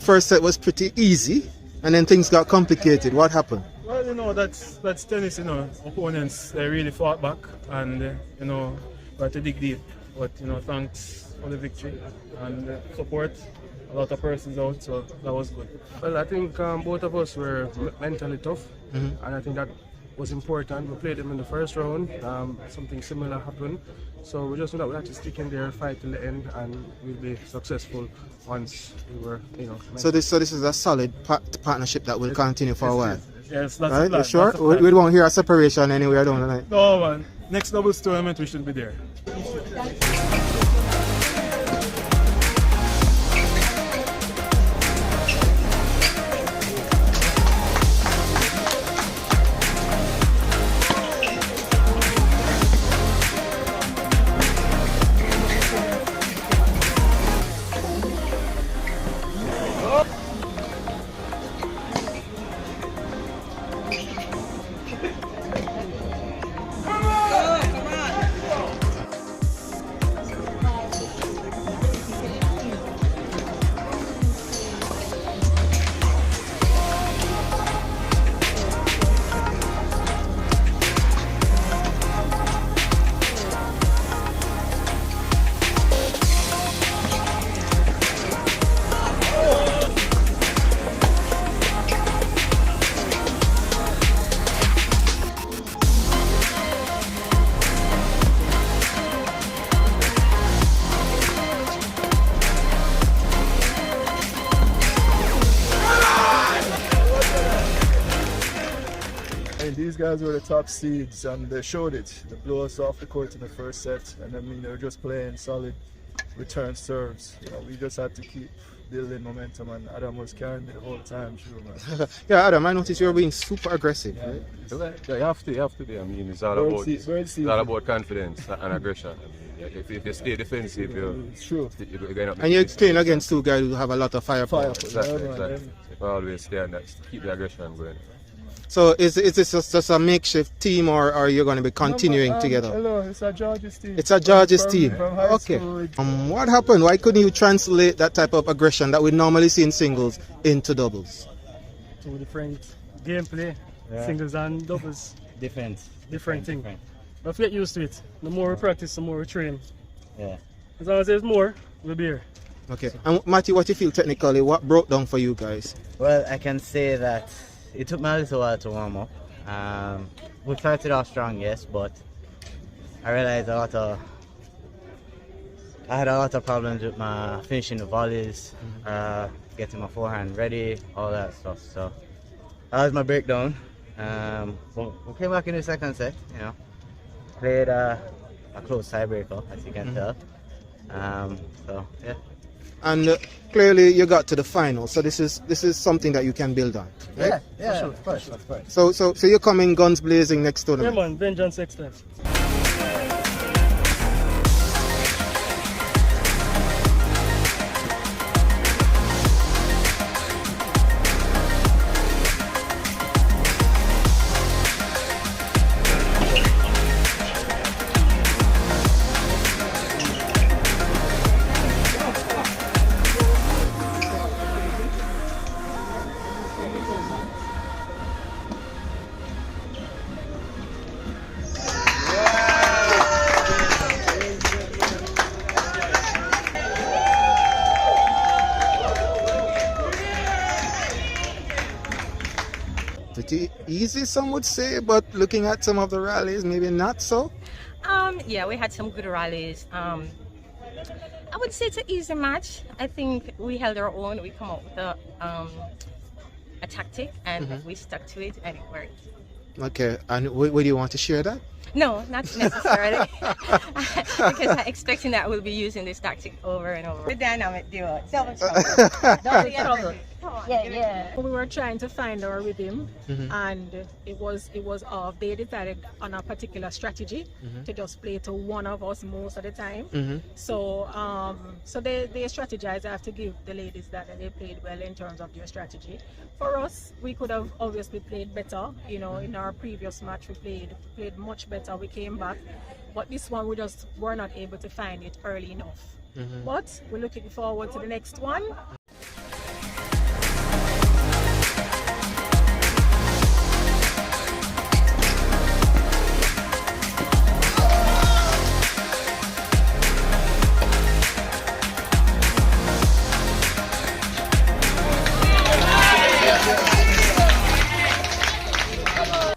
first set was pretty easy, and then things got complicated. What happened? Well, that's tennis. Opponents they really fought back, and we had to dig deep. But thanks for the victory and support. A lot of persons out, so that was good. Well, I think both of us were mentally tough, and I think that was important. We played them in the first round. Something similar happened, so we just know that we have to stick in there, fight till the end, and we'll be successful once we were, So this is a solid partnership that will continue for a while. Yes, that's right? the plan. You sure? We won't hear a separation anywhere down the line. No, man. Next doubles tournament, we should be there. These guys were the top seeds and they showed it. They blew us off the court in the first set, and they were just playing solid return serves. We just had to keep building momentum, and Adam was carrying me the whole time through, man. Yeah, Adam, I noticed you were being super aggressive. Yeah. Right? Yeah, you have to be. I mean, it's all about confidence and aggression. If you stay defensive, it's true. you're going up. And you're playing against two guys who have a lot of firepower. Exactly. If I always stay on that, keep the aggression going. So is this just a makeshift team, or are you going to be continuing together? Hello, it's a George's team. It's a George's team. From high Okay. school. What happened? Why couldn't you translate that type of aggression that we normally see in singles into doubles? Two different gameplay, singles and doubles. Different Thing. But we get used to it. The more we practice, the more we train. Yeah. As long as there's more, we'll be here. Okay. And Matthew, what do you feel technically? What broke down for you guys? Well, I can say that it took me a little while to warm up. We started off strong, yes, but I realized I had a lot of problems with my finishing the volleys, getting my forehand ready, all that stuff. So that was my breakdown. We came back in the second set, played a close tiebreaker, as you can tell. So yeah. And clearly you got to the final, so this is something that you can build on, right? Yeah, sure. of course. So you're coming guns blazing next Yeah, tournament. man, vengeance expert. Pretty easy, some would say, but looking at some of the rallies, maybe not so. Yeah, we had some good rallies. I would say it's an easy match. I think we held our own. We come up with a tactic, and we stuck to it, and it worked. Okay, and would you want to share that? No, not necessarily, because I'm expecting that we'll be using this tactic over and over. The dynamic duo, double trouble. Yeah. We were trying to find our rhythm, and it was off. They decided on a particular strategy to just play to one of us most of the time. So they strategized. I have to give the ladies that they played well in terms of their strategy. For us, we could have obviously played better. In our previous match, we played much better. We came back, but this one we just were not able to find it early enough. But we're looking forward to the next one.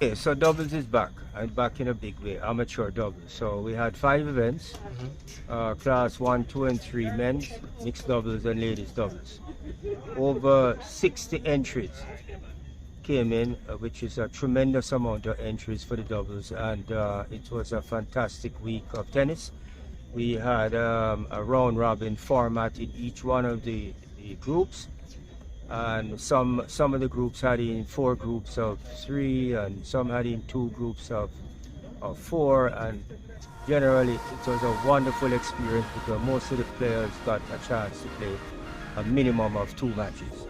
Okay, so doubles is back, and back in a big way, amateur doubles. So we had 5 events, class 1, 2, and 3 men's, mixed doubles and ladies doubles. Over 60 entries came in, which is a tremendous amount of entries for the doubles, and it was a fantastic week of tennis. We had a round robin format in each one of the groups, and some of the groups had in 4 groups of 3, and some had in 2 groups of 4, and generally it was a wonderful experience because most of the players got a chance to play a minimum of 2 matches.